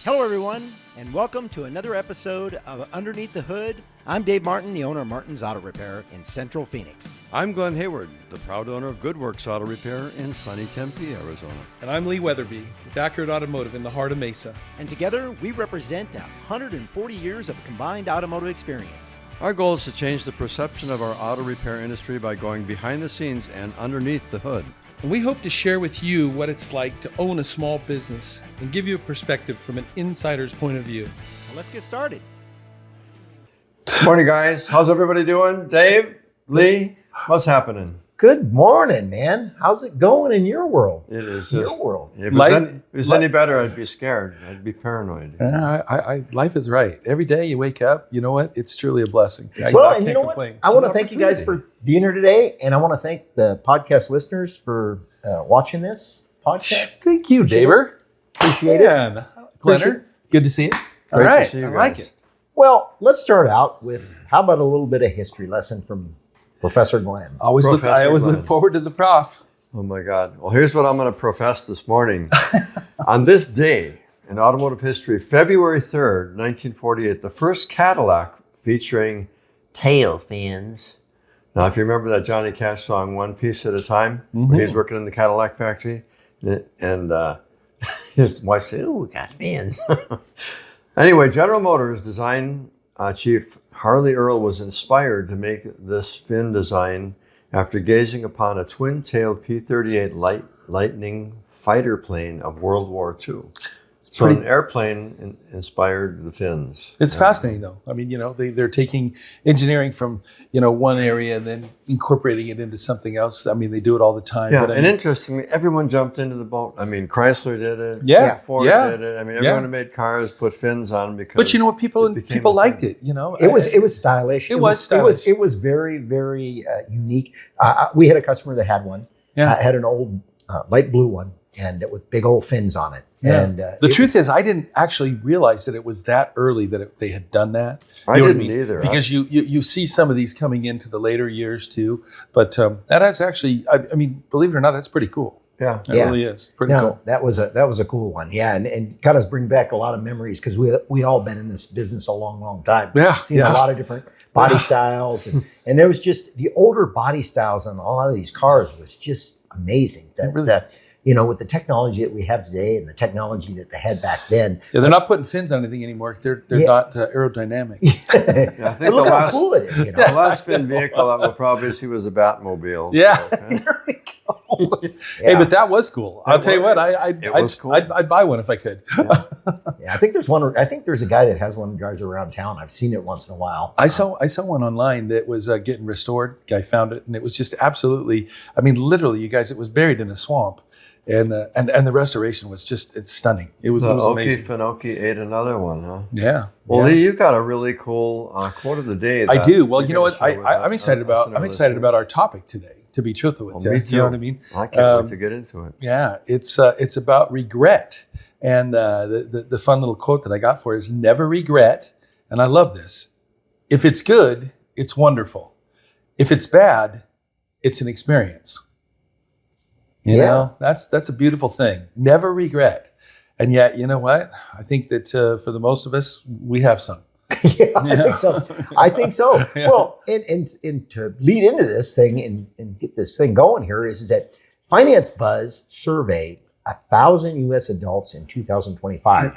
Hello, everyone, and welcome to another episode of Underneath the Hood. I'm Dave Martin, the owner of Martin's Auto Repair in Central Phoenix. I'm Glen Hayward, the proud owner of Goodworks Auto Repair in sunny Tempe, Arizona. And I'm Lee Weatherby with Accurate Automotive in the heart of Mesa. And together, we represent 140 years of combined automotive experience. Our goal is to change the perception of our auto repair industry by going behind the scenes and underneath the hood. And we hope to share with you what it's like to own a small business and give you a perspective from an insider's point of view. So let's get started. Good morning, guys. How's everybody doing? Dave, Lee, what's happening? Good morning, man. How's it going in your world? It is just, your world. If it was any better, I'd be scared. I'd be paranoid. Life is right. Every day you wake up, you know what? It's truly a blessing. Well, and you know what? I want to thank you guys for being here today, and I want to thank the podcast listeners for watching this podcast. Thank you, Daver. Appreciate it. Glenner, good to see you. All right, to see you I like guys. it. Well, let's start out with how about a little bit of history lesson from Professor Glen. I always look forward to the prof. Oh my God. Well, here's what I'm going to profess this morning. On this day in automotive history, February 3rd, 1948, the first Cadillac featuring tail fins. Now, if you remember that Johnny Cash song, One Piece at a Time, when he's working in the Cadillac factory, and his wife said, "Oh, we got fins." Anyway, General Motors design chief Harley Earl was inspired to make this fin design after gazing upon a twin-tailed P-38 Lightning fighter plane of World War II. So an airplane inspired the fins. It's fascinating, though. I mean, they're taking engineering from, one area and then incorporating it into something else. I mean, they do it all the time. Yeah, but and interestingly, everyone jumped into the boat. I mean, Chrysler did it. Ford did it. I mean, everyone who made cars put fins on because. But you know what? People liked it. It was stylish. It was stylish. It was very, very unique. We had a customer that had one. Yeah. Had an old light blue one, and with big old fins on it. Yeah. And the truth is, I didn't actually realize that it was that early that they had done that. I didn't either. Because you see some of these coming into the later years too. But that is actually, I mean, believe it or not, that's pretty cool. Yeah, it really is pretty cool. That was a cool one. Yeah, and kind of bring back a lot of memories because we all been in this business a long, long time. Yeah, seen a lot of different body styles, and there was just the older body styles on a lot of these cars was just amazing. With the technology that we have today and the technology that they had back then. Yeah, they're not putting fins on anything anymore. They're not aerodynamic. I think look how cool it is. The last fin vehicle that we'll probably see was a Batmobile. Yeah. So, There we go. Hey, but that was cool. I'll tell you what, I'd buy one if I could. Yeah, I think there's one. I think there's a guy that has one that drives around town. I've seen it once in a while. I saw one online that was getting restored. Guy found it, and it was just absolutely. I mean, literally, you guys, it was buried in a swamp. And the restoration was it's stunning. It was amazing. Finoki ate another one, huh? Yeah. Well, Lee, you've got a really cool quote of the day. I do. Well, you know what? I'm excited about our topic today. To be truthful with you, me too. You know what I mean? I can't wait to get into it. Yeah, it's about regret, and the fun little quote that I got for it is never regret. And I love this. If it's good, it's wonderful. If it's bad, it's an experience. You know, that's a beautiful thing. Never regret. And yet, you know what? I think that for the most of us, we have some. I think so. Yeah. Well, and to lead into this thing and get this thing going here is that Finance Buzz surveyed 1,000 U.S. adults in 2025,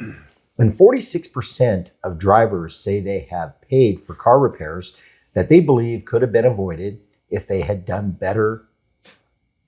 and 46% of drivers say they have paid for car repairs that they believe could have been avoided if they had been better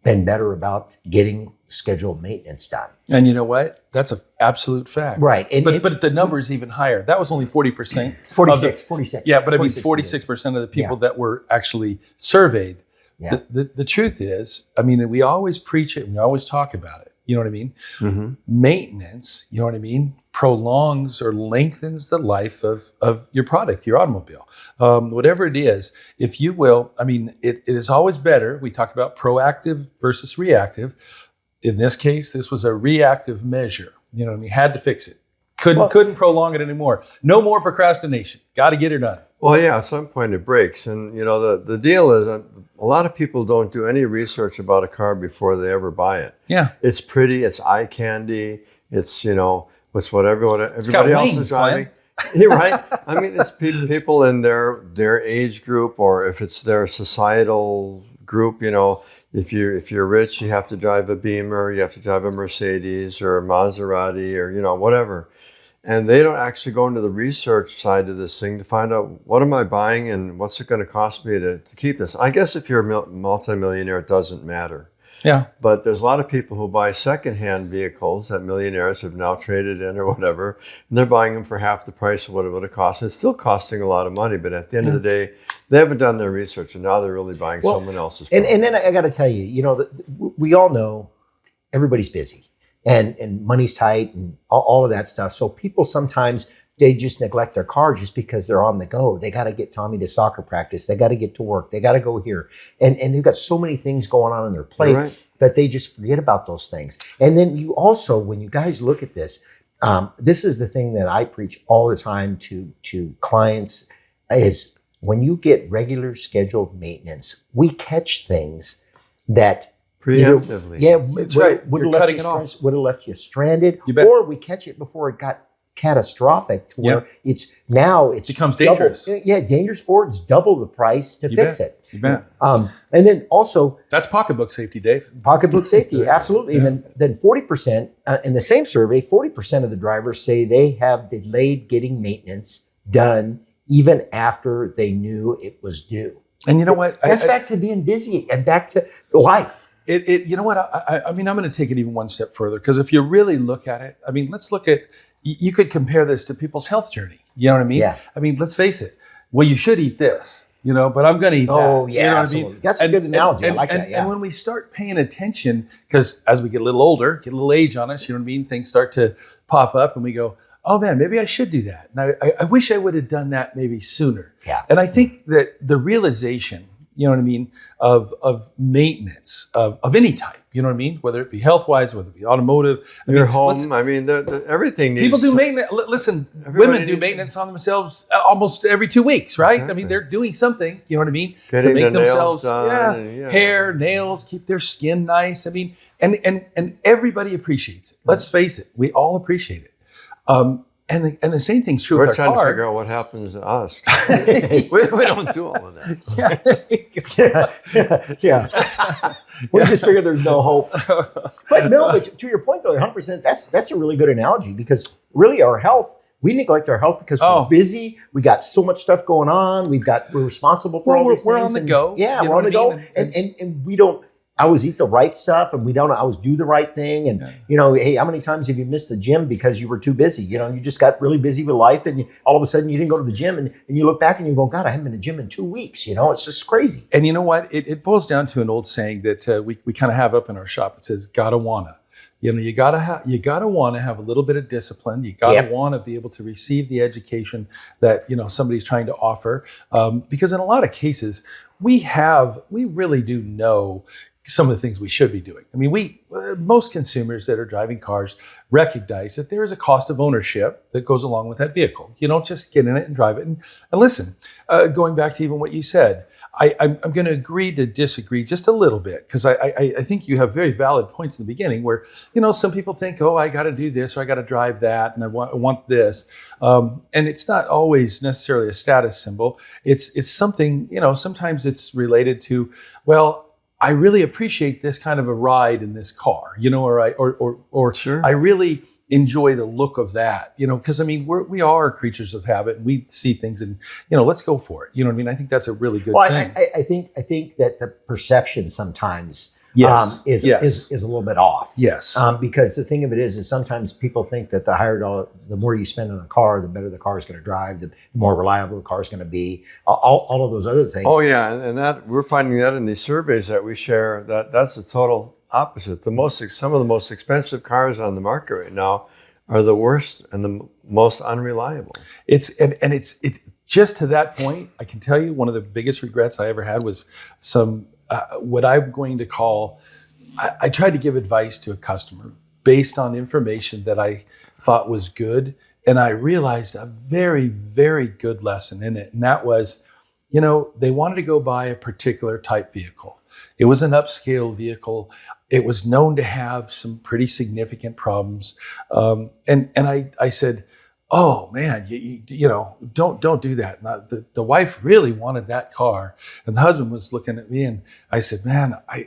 about getting scheduled maintenance done. And you know what? That's an absolute fact. Right. But the number is even higher. That was only 40%. 46. Yeah, but I mean 46% of the people that were actually surveyed. Yeah. The truth is, I mean, we always preach it and we always talk about it. You know what I mean? Mm-hmm. Maintenance, you know what I mean, prolongs or lengthens the life of your product, your automobile. Whatever it is, if you will, I mean, it is always better. We talk about proactive versus reactive. In this case, this was a reactive measure. You know what I mean? Had to fix it. Couldn't prolong it anymore. No more procrastination. Got to get it done. Well, yeah, at some point it breaks. And, you know, the deal is a lot of people don't do any research about a car before they ever buy it. Yeah. It's pretty. It's eye candy. It's, you know, What's what everybody got else wings, is driving. You're right. I mean, it's people in their age group, or if it's their societal group. You know, if you're rich, you have to drive a Beamer, you have to drive a Mercedes or a Maserati, or whatever. And they don't actually go into the research side of this thing to find out what am I buying and what's it going to cost me to keep this. I guess if you're a multimillionaire, it doesn't matter. Yeah. But there's a lot of people who buy secondhand vehicles that millionaires have now traded in or whatever, and they're buying them for half the price of what it would have cost. It's still costing a lot of money, but at the end of the day, they haven't done their research, and now they're really buying someone else's product. And then I got to tell you, we all know everybody's busy. And money's tight and all of that stuff. So people sometimes, they just neglect their car just because they're on the go. They got to get Tommy to soccer practice. They got to get to work. They got to go here. And they've got so many things going on their plate that they just forget about those things. And then you also, when you guys look at this, this is the thing that I preach all the time to clients is when you get regular scheduled maintenance, we catch things that preemptively. That's right. You're cutting it off. Would have left you stranded, You bet. or we catch it before it got catastrophic to where it's becomes dangerous. Yeah, dangerous, or it's double the price to fix it. You bet. And then also That's pocketbook safety, Dave. pocketbook safety, absolutely. And then 40% in the same survey, 40% of the drivers say they have delayed getting maintenance done even after they knew it was due. And you know what? That's back to being busy and back to life. You know what? I mean, I'm going to take it even one step further, because if you really look at it, I mean, let's look at, you could compare this to people's health journey. You know what I mean? Yeah. I mean, let's face it. Well, you should eat this, but I'm going to eat that. Oh, yeah, you know what absolutely. I mean? That's a good analogy. I like that, yeah. And when we start paying attention, because as we get a little older, get a little age on us, you know what I mean? Things start to pop up and we go, oh man, maybe I should do that. And I wish I would have done that maybe sooner. Yeah. And I think that the realization, you know what I mean, of maintenance of any type, you know what I mean, whether it be health-wise, whether it be automotive. Your home, I mean, everything needs... People do maintenance. Listen, women do maintenance on themselves almost every 2 weeks, right? Exactly. I mean, they're doing something, you know what I mean, Getting to make the nails themselves done, hair, nails, keep their skin nice. I mean, and everybody appreciates it. Let's face it, we all appreciate it. And the same thing's true We're with our trying car. to figure out what happens to us. we don't do all of that. Yeah. We just figure there's no hope. But to your point though, 100%, that's a really good analogy, because really our health, we neglect our health because we're busy. We got so much stuff going on. We're responsible for all these things. We're on the go. Yeah, You we're know on the what I go. mean? And we don't always eat the right stuff, and we don't always do the right thing. And hey, how many times have you missed the gym because you were too busy? You just got really busy with life, and all of a sudden you didn't go to the gym, and you look back and you go, God, I haven't been to the gym in 2 weeks. It's just crazy. And you know what? It boils down to an old saying that we kind of have up in our shop. It says, "Gotta wanna." You gotta want to have a little bit of discipline. You gotta want to be able to receive the education that somebody's trying to offer. Because in a lot of cases, we really do know some of the things we should be doing. I mean, most consumers that are driving cars recognize that there is a cost of ownership that goes along with that vehicle. You don't just get in it and drive it. And listen, going back to even what you said, I'm going to agree to disagree just a little bit, because I think you have very valid points in the beginning where, some people think, oh, I got to do this, or I got to drive that, and I want this. And it's not always necessarily a status symbol. It's something, sometimes it's related to, well, I really appreciate this kind of a ride in this car, or Sure. I really enjoy the look of that, because I mean, we are creatures of habit, and we see things and, let's go for it. You know what I mean? I think that's a really good thing. I think that the perception sometimes is a little bit off. Yes. Because the thing of it is sometimes people think that the more you spend on a car, the better the car is going to drive, the more reliable the car is going to be, all of those other things. Oh yeah, and that we're finding that in these surveys that we share, that's the total opposite. Some of the most expensive cars on the market right now are the worst and the most unreliable. It's just to that point, I can tell you one of the biggest regrets I ever had was what I'm going to call, I tried to give advice to a customer based on information that I thought was good. And I realized a very, very good lesson in it. And that was, they wanted to go buy a particular type vehicle. It was an upscale vehicle. it was known to have some pretty significant problems. And I said, oh man, you know, don't do that. Now, the wife really wanted that car, and the husband was looking at me, and I said, man, I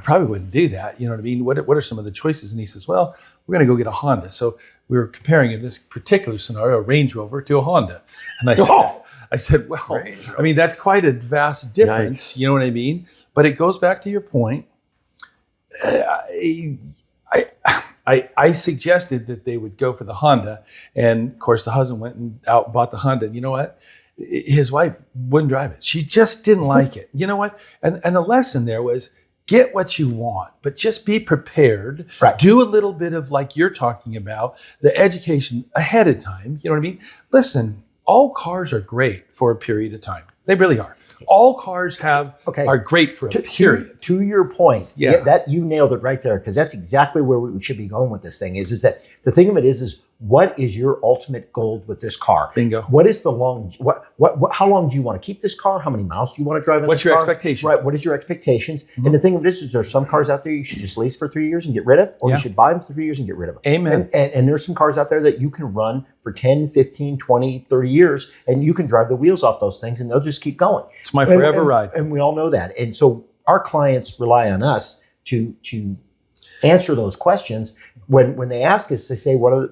probably wouldn't do that. You know what I mean? What are some of the choices? And he says, well, we're going to go get a Honda. So we were comparing in this particular scenario a Range Rover to a Honda, and I said, well, I mean, that's quite a vast difference. Yikes. You know what I mean? But it goes back to your point. I suggested that they would go for the Honda, and of course the husband went and out and bought the Honda. And you know what? His wife wouldn't drive it. She just didn't like it. You know what? And the lesson there was, get what you want, but just be prepared. Right. Do a little bit of, like you're talking about, the education ahead of time. You know what I mean? Listen, all cars are great for a period of time. They really are. All cars are great for a period. To your point, Yeah. that you nailed it right there, because that's exactly where we should be going with this thing. Is that the thing of it is what is your ultimate goal with this car? Bingo. What is the long? How long do you want to keep this car? How many miles do you want to drive in What's this your car? expectation? Right. What is your expectations? Mm-hmm. And the thing of it is there some cars out there you should just lease for 3 years and get rid of, or Yeah. you should buy them for 3 years and get rid of them. Amen. And there's some cars out there that you can run for 10, 15, 20, 30 years, and you can drive the wheels off those things and they'll just keep going. It's my forever ride. And we all know that. And so our clients rely on us to answer those questions. When they ask us, they say, but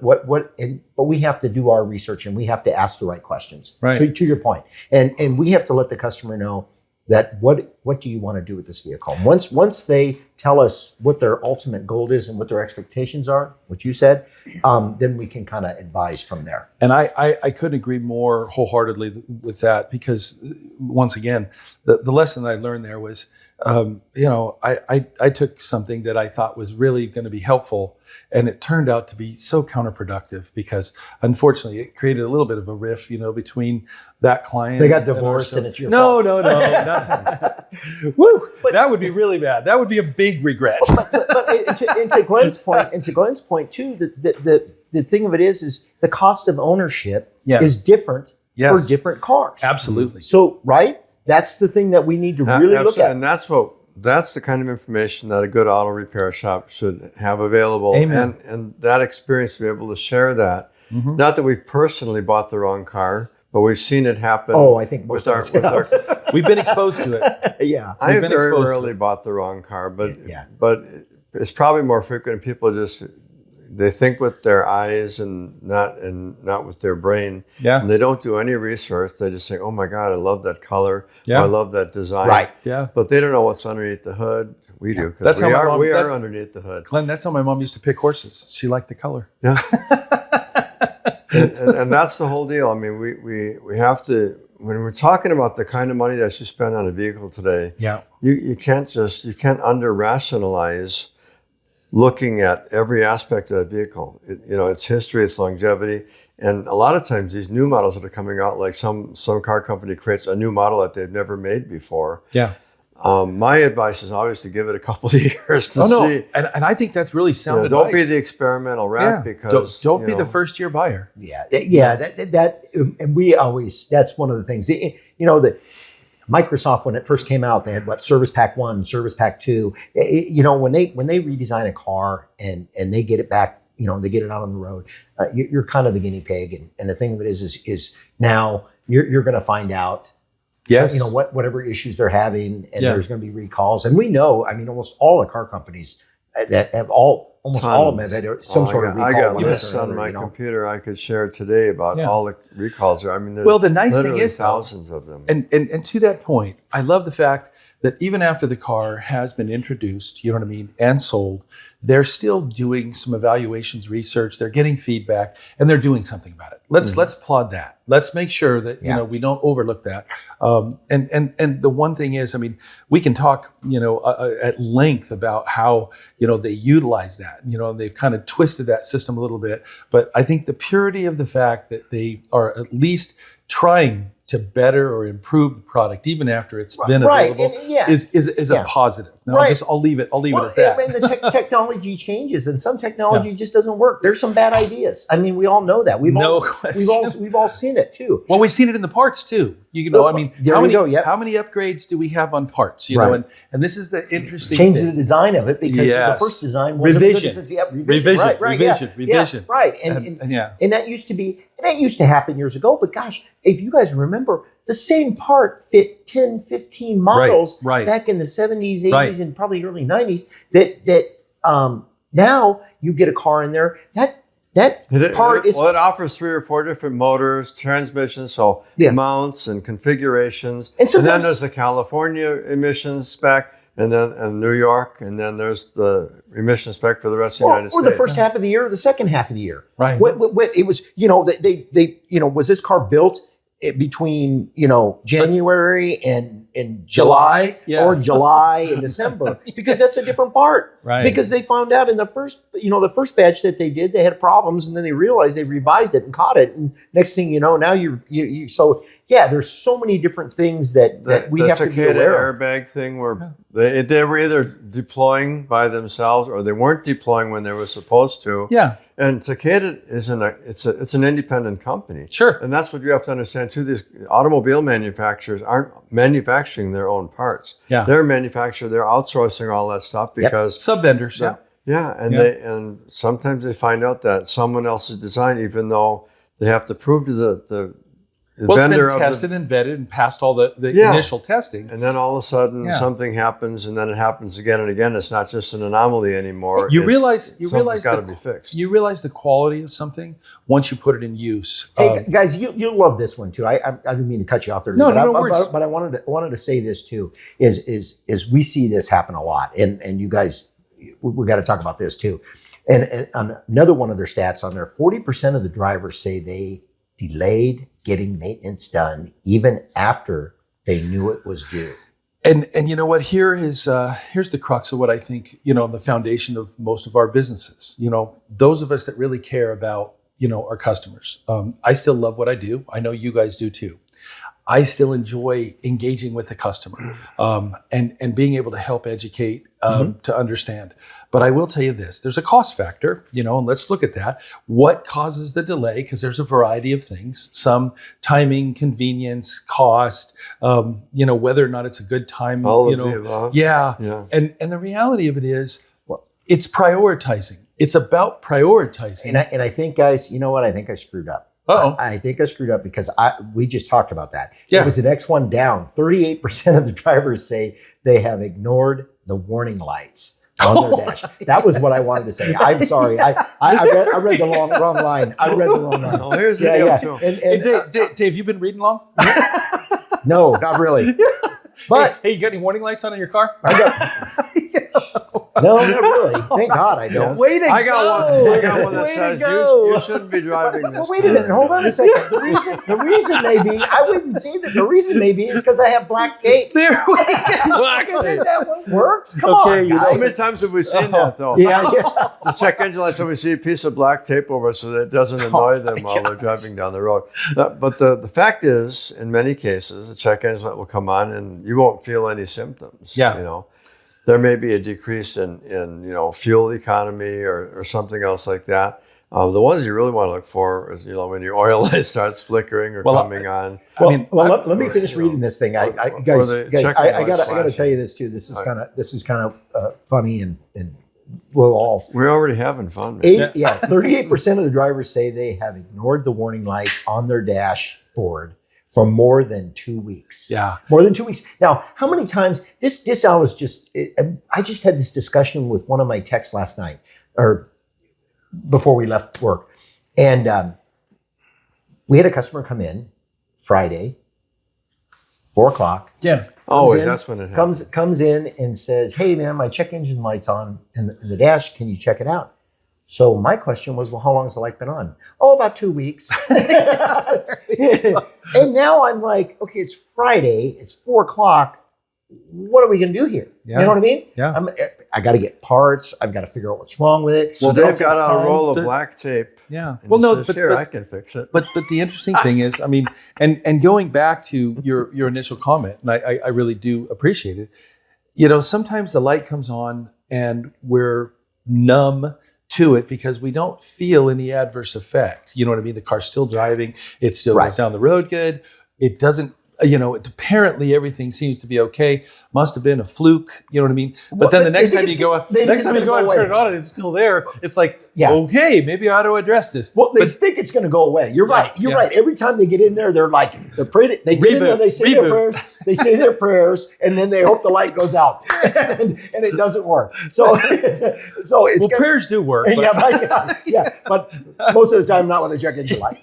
we have to do our research and we have to ask the right questions. Right. To your point. And we have to let the customer know that what do you want to do with this vehicle? And once they tell us what their ultimate goal is and what their expectations are, what you said, then we can kind of advise from there. And I couldn't agree more wholeheartedly with that, because once again, the lesson that I learned there was, I took something that I thought was really going to be helpful, and it turned out to be so counterproductive, because unfortunately it created a little bit of a rift, between that client. They got divorced and it's your fault. No, nothing. Woo! That would be really bad. That would be a big regret. But to Glen's point too, the thing of it is the cost of ownership is different for different cars. Absolutely. So, right? That's the thing that we need to really look at. And that's the kind of information that a good auto repair shop should have available. Amen. And that experience, to be able to share that. Mm-hmm. Not that we've personally bought the wrong car, but we've seen it happen. Oh, I think most of us have. We've been exposed to it. Yeah. I very rarely bought the wrong car, but it's probably more frequent. People they think with their eyes and not with their brain. Yeah. And they don't do any research. They just say, "Oh my God, I love that color. Yeah. I love that design." Right. Yeah. But they don't know what's underneath the hood. We do, because we are underneath the hood. Glenn, that's how my mom used to pick horses. She liked the color. Yeah. and that's the whole deal. I mean, we have to, when we're talking about the kind of money that you spend on a vehicle today, you can't under rationalize looking at every aspect of the vehicle. Its history, its longevity. And a lot of times these new models that are coming out, like some car company creates a new model that they've never made before. Yeah. My advice is always to give it a couple of years to see. And I think that's really sound advice. Don't be the experimental rat, because don't be the first year buyer. Yeah. That and we always, that's one of the things. That Microsoft, when it first came out, they had Service Pack 1, Service Pack 2. When they redesign a car and they get it back, they get it out on the road, you're kind of the guinea pig. And the thing of it is now you're going to find out. Yes. Whatever issues they're having, and there's going to be recalls. And we know, almost all the car companies that have all of them have had some sort of recall. I got lists on my computer I could share today about all the recalls. There's the nice thing is thousands of them. And to that point, I love the fact that even after the car has been introduced, and sold, they're still doing some evaluations, research, they're getting feedback, and they're doing something about it. Let's applaud that. Let's make sure that we don't overlook that. And the one thing is, we can talk at length about how they utilize that. They've kind of twisted that system a little bit, but I think the purity of the fact that they are at least trying to better or improve the product even after it's been available is a positive. No, Right. I'll leave it. I'll leave Well, it at that. and the technology changes, and some technology just doesn't work. There's some bad ideas. I mean, we all know that. No question. We've all seen it too. Well, we've seen it in the parts too. You know, I mean, There how we many go, yep. how many upgrades do we have on parts? You know, Right. and this is the interesting Change thing. the design of it because Yes. the first design wasn't Revision. good. Revision. Revision. Yeah, right. And that used to be, and that used to happen years ago. But gosh, if you guys remember, the same part fit 10, 15 models right. back in the 70s, 80s, Right. and probably early 90s. That now you get a car in there that part is. Well, it offers 3 or 4 different motors, transmissions, so Yeah. mounts and configurations. And And then sometimes- there's the California emissions spec, and then New York, and then there's the emission spec for the rest of the United Or States. the first half of the year, or the second half of the year. Right. What it was, they was this car built between January and July, Yeah. or July and December, because that's a different part. Right. Because they found out in the first batch that they did, they had problems, and then they realized they revised it and caught it, and next thing you know, now you so yeah, there's so many different things that we have to be cicada aware of. airbag thing where they were either deploying by themselves or they weren't deploying when they were supposed to. Yeah. And Cicada it's an independent company. Sure. And that's what you have to understand too. These automobile manufacturers aren't manufacturing their own parts. Yeah. They're outsourcing all that stuff because Sub vendors. Yeah. and sometimes they find out that someone else's design, even though they have to prove to the Well, it's vendor been of tested and vetted and passed all the Yeah. initial testing. and then all of a sudden Yeah. something happens, and then it happens again and again. It's not just an anomaly anymore. You It's- realize something's got to the- be fixed. You realize the quality of something once you put it in use. Hey guys, you'll love this one too. I didn't mean to cut you off there, No, but no worries. but I wanted to say this too. Is we see this happen a lot, and you guys, we got to talk about this too. And on another one of their stats on there, 40% of the drivers say they delayed getting maintenance done even after they knew it was due. And you know what? Here's the crux of what I think, the foundation of most of our businesses. Those of us that really care about, our customers. I still love what I do. I know you guys do too. I still enjoy engaging with the customer and being able to help educate to understand. But I will tell you this, there's a cost factor, and let's look at that. What causes the delay? Because there's a variety of things, some timing, convenience, cost, whether or not it's a good time. All of the above. Yeah. And the reality of it is, it's prioritizing. It's about prioritizing. And I think, guys, you know what? I think I screwed up. Uh-oh. I think I screwed up because we just talked about that. Yeah. It was the next one down. 38% of the drivers say they have ignored the warning lights on their dash. That was what I wanted to say. I'm sorry. I read the wrong line. I read the wrong line. Oh, here's the deal too. Hey, Dave, you been reading long? No, not really. But hey, you got any warning lights on in your car? I got no, not really. Thank God I don't. Way to I got one that Way to says go. you shouldn't be driving this. Well, wait a minute. Hold on a second. The reason may be, I wouldn't say that. The reason may be is because I have black tape. There we go. Isn't that what works? Come Okay, on, you know- How guys. many times have we seen that though? Yeah. The check engine lights, and we see a piece of black tape over so that it doesn't annoy them while they're driving down the road. But the fact is, in many cases, the check engine light will come on and you won't feel any symptoms. Yeah. There may be a decrease in fuel economy or something else like that. The ones you really want to look for is when your oil light starts flickering or coming on. Let me finish reading this thing. or Guys, the I check gotta engine I gotta tell you this too. This is kind of funny and we'll all. We're already having fun. Man. 38% of the drivers say they have ignored the warning lights on their dashboard for more than 2 weeks. Yeah. More than 2 weeks. Now, how many times this I was I just had this discussion with one of my techs last night or before we left work. And we had a customer come in Friday, 4:00. Yeah. Always, in, that's when it happens. comes in and says, "Hey man, my check engine light's on in the dash. Can you check it out?" So my question was, well, how long has the light been on? Oh, about 2 weeks. And now I'm like, okay, it's Friday. It's 4:00. What are we going to do here? Yeah. You know what I mean? Yeah. I got to get parts. I've got to figure out what's wrong with it. So that they've got takes a time. roll of black tape. Yeah. And Well, he no, says, but here, I can fix it. But the interesting thing is, I mean, and going back to your initial comment, and I really do appreciate it. sometimes the light comes on and we're numb to it because we don't feel any adverse effect. You know what I mean? The car's still driving. It still goes down the road good. It doesn't, apparently everything seems to be okay. Must have been a fluke. You know what I mean? But then the next time you go out and turn it on and it's still there, it's like, okay, maybe I ought to address this. Well, they think it's going to go away. You're right. You're right. Every time they get in there, they're praying. They get in there, they say their prayers. They say their prayers, and then they hope the light goes out, and it doesn't work. So it's prayers do work. But most of the time, not when they check engine light.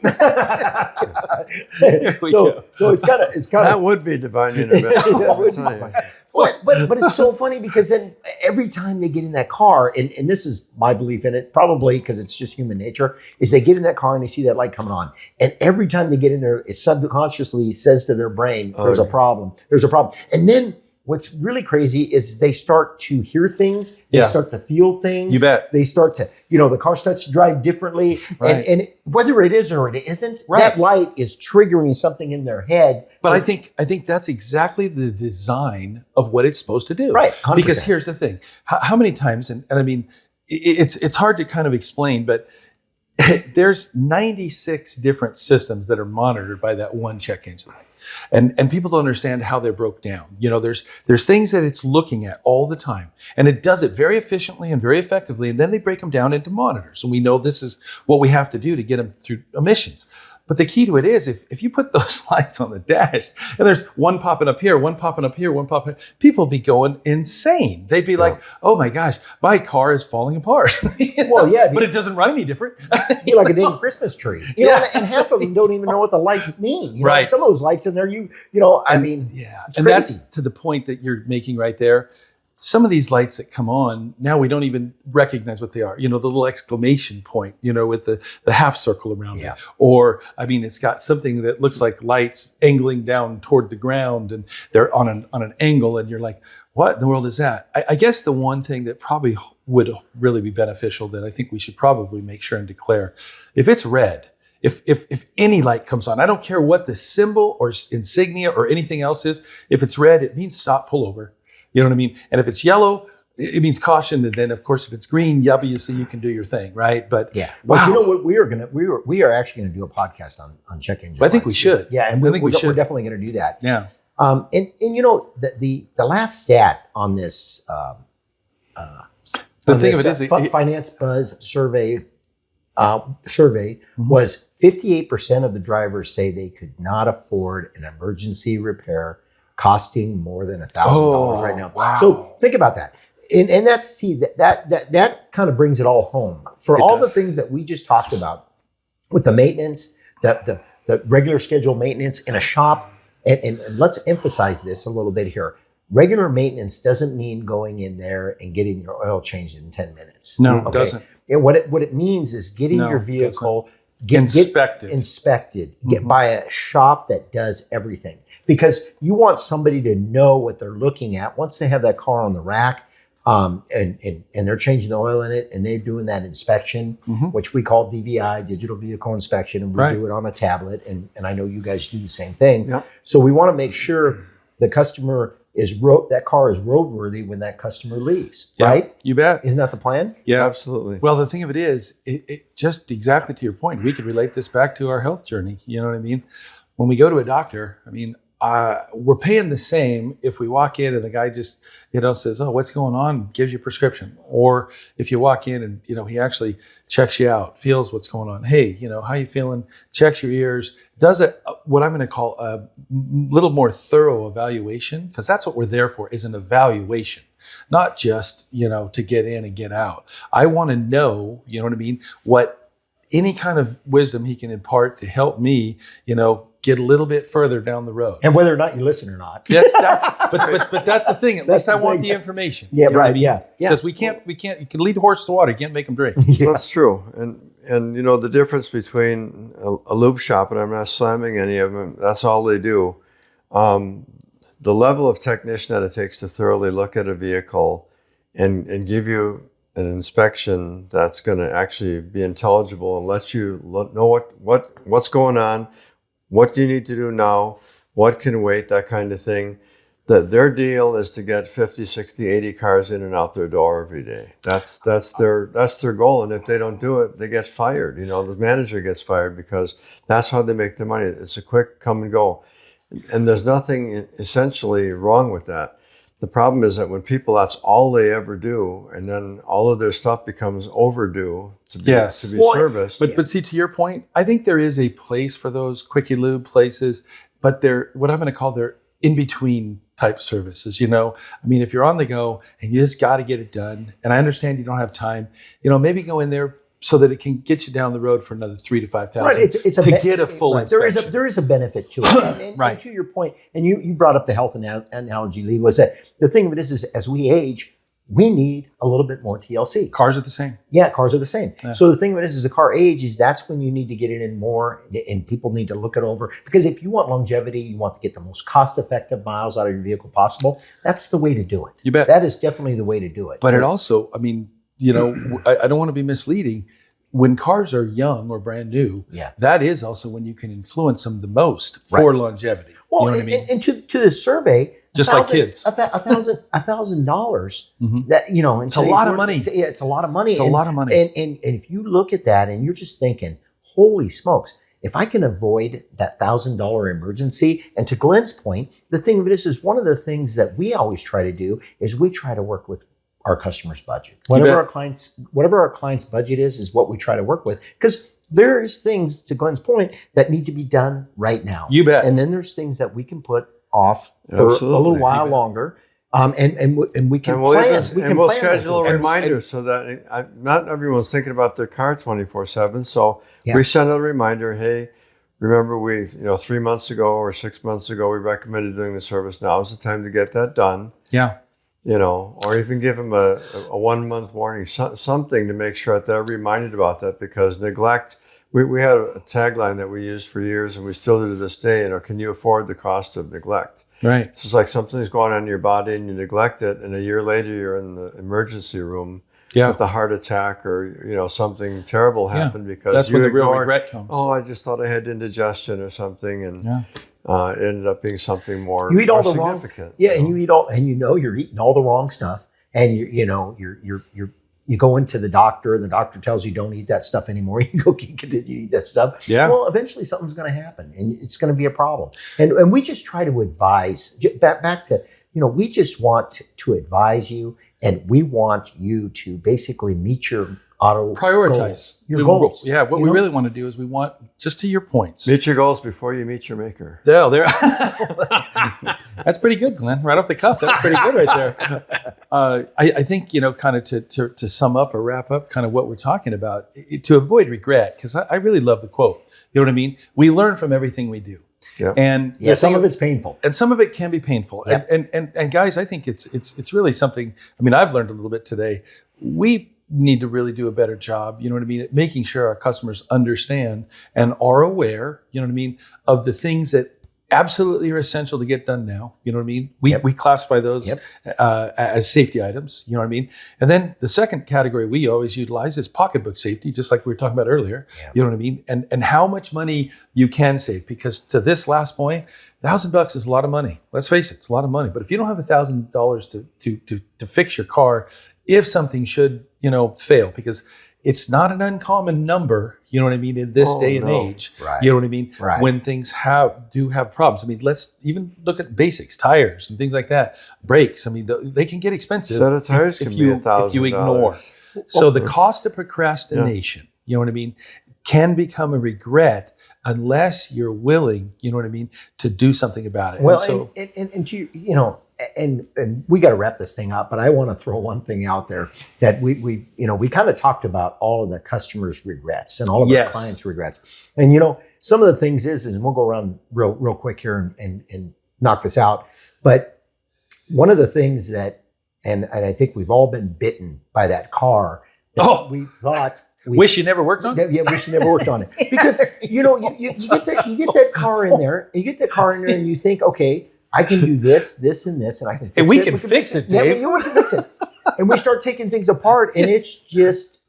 So it's kind of that would be divine intervention. But it's so funny because then every time they get in that car, and this is my belief in it, probably because it's just human nature, is they get in that car and they see that light coming on. And every time they get in there, it subconsciously says to their brain, there's a problem. There's a problem. And then what's really crazy is they start to hear things. They start to feel things. You bet. They start to, the car starts to drive differently. Right. And whether it is or it isn't, that light is triggering something in their head. But I think that's exactly the design of what it's supposed to do. Right. 100%. Because here's the thing. How many times, and I mean, it's hard to kind of explain, but there's 96 different systems that are monitored by that one check engine light. And people don't understand how they're broke down. There's things that it's looking at all the time, and it does it very efficiently and very effectively. And then they break them down into monitors. And we know this is what we have to do to get them through emissions. But the key to it is if you put those lights on the dash and there's one popping up here, one popping up here, one popping up, people be going insane. They'd be like, oh my gosh, my car is falling apart. But it doesn't run any different. Be like a dang Christmas tree. And half of them don't even know what the lights mean. Right. Some of those lights in there, it's and crazy. That's to the point that you're making right there. Some of these lights that come on, now we don't even recognize what they are. The little exclamation point, with the half circle around it. Or, it's got something that looks like lights angling down toward the ground and they're on an angle and you're like, what in the world is that? I guess the one thing that probably would really be beneficial that I think we should probably make sure and declare, if it's red, if any light comes on, I don't care what the symbol or insignia or anything else is, if it's red, it means stop, pull over. You know what I mean? And if it's yellow, it means caution. And then, of course, if it's green, obviously you can do your thing, right? But But you know what? We are actually going to do a podcast on check engine lights. I think we should. Yeah, and we're definitely going to do that. Yeah. And the last stat on this Finance Buzz survey was 58% of the drivers say they could not afford an emergency repair costing more than $1,000 right now. Wow. So think about that. And that's that kind of brings it all home. For all the things that we just talked about with the maintenance, the regular scheduled maintenance in a shop, and let's emphasize this a little bit here. Regular maintenance doesn't mean going in there and getting your oil changed in 10 minutes. No, it doesn't. And what it means is getting your vehicle inspected, by a shop that does everything. Because you want somebody to know what they're looking at once they have that car on the rack, and they're changing the oil in it, and they're doing that inspection, which we call DVI, digital vehicle inspection, and we do it on a tablet. And I know you guys do the same thing. Yep. So we want to make sure the customer that car is roadworthy when that customer leaves, right? You bet. Isn't that the plan? Yeah, absolutely. Well, the thing of it is, it just exactly to your point, we could relate this back to our health journey. You know what I mean? When we go to a doctor, we're paying the same if we walk in and the guy just, says, oh, what's going on? Gives you a prescription. Or if you walk in and, he actually checks you out, feels what's going on. Hey, how you feeling? Checks your ears, does what I'm going to call a little more thorough evaluation, because that's what we're there for, is an evaluation, not just, to get in and get out. I want to know, what any kind of wisdom he can impart to help me, get a little bit further down the road. And whether or not you listen or not. But that's the thing. At least I want the information. Yeah, right. Yeah. Because we can't, you can lead a horse to water. You can't make them drink. That's true. And the difference between a lube shop, and I'm not slamming any of them, that's all they do. The level of technician that it takes to thoroughly look at a vehicle and give you an inspection that's going to actually be intelligible and let you know what's going on, what do you need to do now, what can wait, that kind of thing. their deal is to get 50, 60, 80 cars in and out their door every day. That's their goal. And if they don't do it, they get fired. The manager gets fired because that's how they make their money. It's a quick come and go. And there's nothing essentially wrong with that. The problem is that when people, that's all they ever do, and then all of their stuff becomes overdue to be serviced. But see, to your point, I think there is a place for those quickie lube places, but they're what I'm going to call their in-between type services. If you're on the go and you just got to get it done, and I understand you don't have time, maybe go in there so that it can get you down the road for another $3,000 to $5,000 right, get a full inspection. There is a benefit to it. And right. to your point, and you brought up the health analogy, Lee, was that the thing of it is as we age, we need a little bit more TLC. Cars are the same. Yeah, cars are the same. Yeah. So the thing of it is the car ages, that's when you need to get it in more, and people need to look it over. Because if you want longevity, you want to get the most cost-effective miles out of your vehicle possible, that's the way to do it. You bet. That is definitely the way to do it. But it also, I don't want to be misleading. When cars are young or brand new, that is also when you can influence them the most for longevity. Well, you know what I mean? And to the survey, just like kids, $1,000. That it's a lot of money. Yeah, it's a lot of money. It's a lot of money. And if you look at that and you're just thinking, holy smokes, if I can avoid that $1,000 emergency, and to Glen's point, the thing of it is one of the things that we always try to do is we try to work with our customer's budget. Whatever our client's budget is what we try to work with, because there is things, to Glen's point, that need to be done right now. You bet. And then there's things that we can put off for a little while longer. And we can plan. We'll schedule a reminder so that not everyone's thinking about their car 24/7. So we send out a reminder. Hey, remember 3 months ago or 6 months ago we recommended doing the service. Now is the time to get that done. Yeah. Or even give them a 1 month warning, something to make sure that they're reminded about that, because neglect. We had a tagline that we used for years, and we still do to this day. Can you afford the cost of neglect? Right. It's just like something's going on in your body and you neglect it, and a year later you're in the emergency room with a heart attack or something terrible happened because that's you when the real ignored, regret comes. Oh, I just thought I had indigestion or something, and it ended up being something more. You eat all the significant. Wrong, and you eat all, and you're eating all the wrong stuff, and you go into the doctor, and the doctor tells you don't eat that stuff anymore. You go continue to eat that stuff. Yeah. Well, eventually something's going to happen, and it's going to be a problem. And we just try to advise. Back to we just want to advise you, and we want you to basically meet your prioritize your goals. Yeah, what we really want to do is we want, just to your points, meet your goals before you meet your maker. No, there. That's pretty good, Glenn. Right off the cuff, that's pretty good right there. I think kind of to sum up or wrap up, kind of what we're talking about, to avoid regret, because I really love the quote. You know what I mean? We learn from everything we do. Yeah. And some of it's painful, and some of it can be painful. Yep. And guys, I think it's really something. I mean, I've learned a little bit today. We need to really do a better job, you know what I mean, at making sure our customers understand and are aware, you know what I mean, of the things that absolutely are essential to get done now, you know what I mean. We classify those as safety items, you know what I mean. And then the second category we always utilize is pocketbook safety, just like we were talking about earlier, you know what I mean, and how much money you can save, because to this last point, $1,000 is a lot of money. Let's face it, it's a lot of money. But if you don't have $1,000 to fix your car, if something should, fail, because it's not an uncommon number, you know what I mean, in this day and age, you know what I mean, when things do have problems. I mean, let's even look at basics, tires and things like that, brakes. I mean, they can get expensive. Set of tires can be $1,000 if you ignore. So the cost of procrastination, you know what I mean, can become a regret unless you're willing, you know what I mean, to do something about it. Well, and to and we got to wrap this thing up, but I want to throw one thing out there that we kind of talked about all of the customers' regrets and all of our clients' regrets. And some of the things is we'll go around real quick here and knock this out. But one of the things that, and I think we've all been bitten by that car that we thought. Wish you never worked on it? Yeah, wish you never worked on it. Because, you get that car in there, and you think, okay, I can do this, and this, and I can fix it. And we can fix it, Dave. Yeah, we can fix it. And we start taking things apart, and it's just,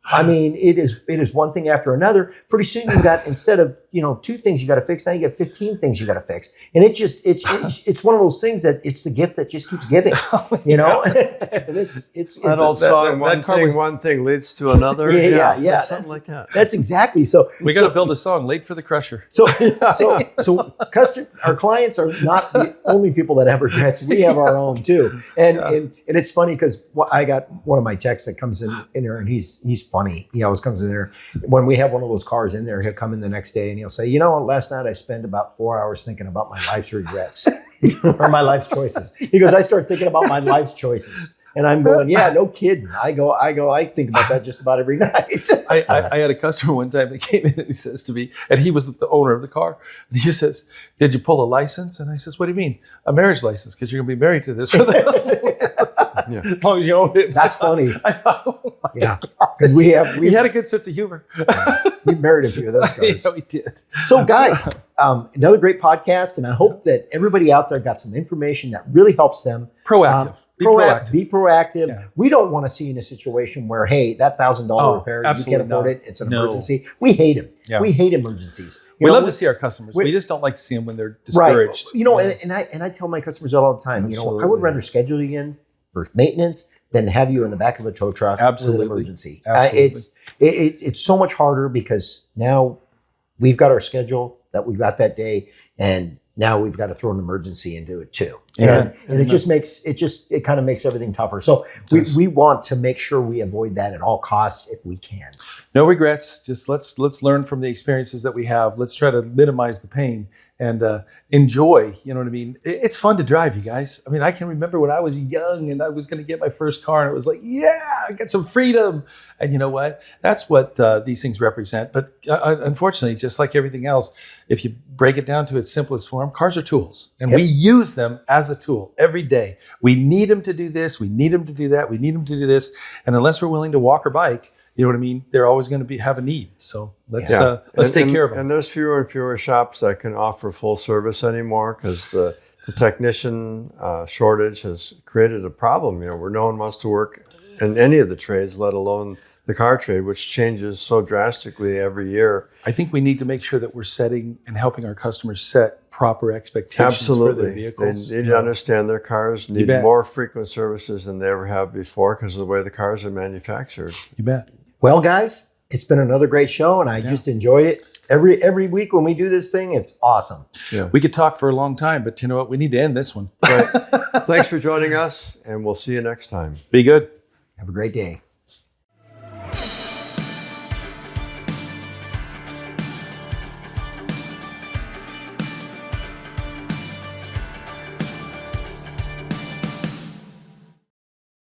I mean, it is one thing after another. Pretty soon you got, instead of, 2 things you got to fix. Now you got 15 things you got to fix. And it's one of those things that it's the gift that just keeps giving, and it's That old song, one thing leads to another. Yeah. Something like that. That's exactly. So We got to build a song, Late for the Crusher. So our clients are not the only people that have regrets. We have our own too. And it's funny because I got one of my texts that comes in there, and he's funny. He always comes in there. When we have one of those cars in there, he'll come in the next day and he'll say, last night I spent about 4 hours thinking about my life's regrets or my life's choices. He goes, I start thinking about my life's choices. And I'm going, yeah, no kidding. I think about that just about every night. I had a customer one time that came in and he says to me, and he was the owner of the car, and he says, did you pull a license? And I says, what do you mean? A marriage license, because you're going to be married to this for as long as you own it. That's funny. I thought, oh my yeah, because we had a good sense of humor. We married a few of those cars. Yeah, we did. So guys, another great podcast, and I hope that everybody out there got some information that really helps them. Proactive. Be proactive. Yeah. We don't want to see you in a situation where, hey, that $1,000 repair, you can't afford it. It's an emergency. We hate them. Yeah. We hate emergencies. We love to see our customers. We just don't like to see them when they're discouraged. Right. And I tell my customers all the time, I would rather schedule you in for maintenance than have you in the back of a tow truck with an emergency. It's so much harder because now we've got our schedule that we've got that day, and now we've got to throw an emergency into it too. And it kind of makes everything tougher. So we want to make sure we avoid that at all costs if we can. No regrets. Just let's learn from the experiences that we have. Let's try to minimize the pain and enjoy. You know what I mean? It's fun to drive, you guys. I mean, I can remember when I was young and I was going to get my first car, and it was like, yeah, I got some freedom. And you know what? That's what these things represent. But unfortunately, just like everything else, if you break it down to its simplest form, cars are tools, and we use them as a tool every day. We need them to do this. We need them to do that. We need them to do this. And unless we're willing to walk or bike, you know what I mean? They're always going to have a need. So let's take care of them. And there's fewer and fewer shops that can offer full service anymore because the technician shortage has created a problem, where no one wants to work in any of the trades, let alone the car trade, which changes so drastically every year. I think we need to make sure that we're setting and helping our customers set proper expectations for their vehicles. They need to understand their cars need more frequent services than they ever have before because of the way the cars are manufactured. You bet. Well, guys, it's been another great show, and I just enjoyed it. Every week when we do this thing, it's awesome. Yeah. We could talk for a long time, but you know what? We need to end this one. Right. Thanks for joining us, and we'll see you next time. Be good. Have a great day.